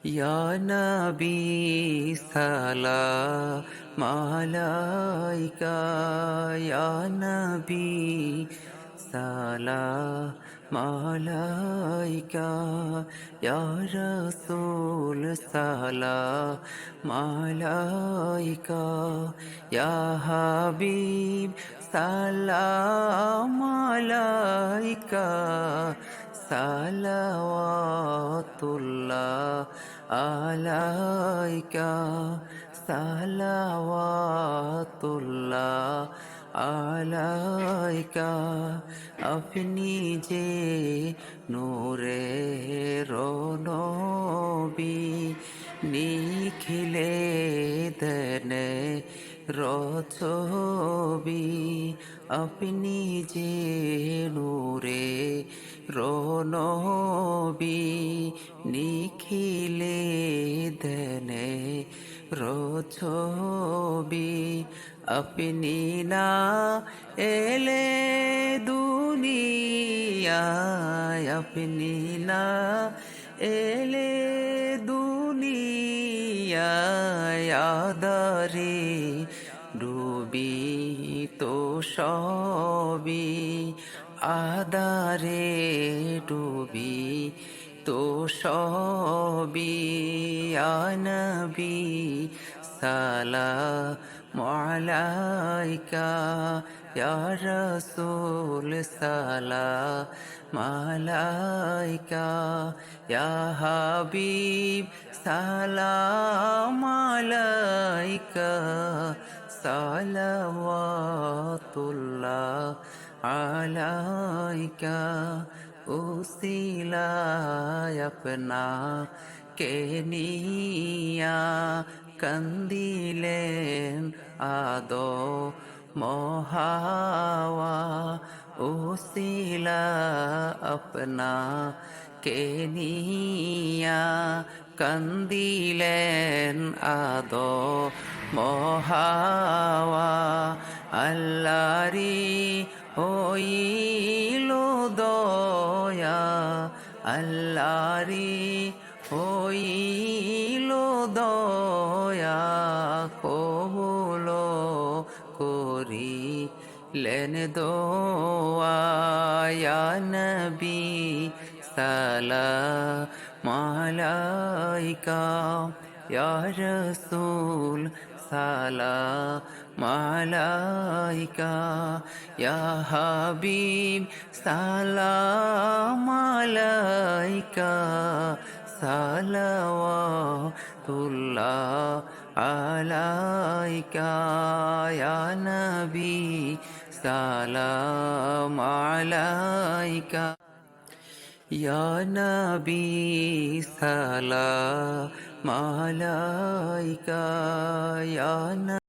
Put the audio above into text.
ইয়া নবী সালাম আলাইকা ইয়া নবী সালাম আলাইকা ইয়া রাসূল সালাম আলাইকা ইয়া হাবিব সালাম আলাইকা সালাওয়াতুল্লাহ আলাইকা সালাওয়াতুল্লাহ আলাইকা আপনি যে নূরের নবী নিখিলে দেনে রছবি আপনি যে নূরে নবী নিখিলে দেনে রছবি আপনি না এলে দুনিয়ায় আপনি না এলে দুনিয়ায় আদারে ডুবি তো সবই আদারে ডুবি তো সবই নবী সালাম আলাইকা ইয়া রাসূল সালাম আলাইকা ইয়া হাবিব সালাম আলাইকা সালাওয়াতুল্লাহ আলাইকা উসিলায় আপনা কে নিয়া কন্দিলেন আদো মহাওয়া উসিলা আপনা কে নিয়া কন্দিলেন আদো মহাওয়া আল্লাহরি হইল দয়া আল্লাহরি হইল দয়া কবুল করিলেন দোয়া ইয়া নবী সালাম আলাইকা ইয়া রাসূল সালাম আলাইকা ইয়া হাবিব সালাম আলাইকা সালাওয়াতুল্লাহ আলাইকা ইয়া নবী সালাম আলাইকা ইয়া নবী সালাম আলাইকা ইয়া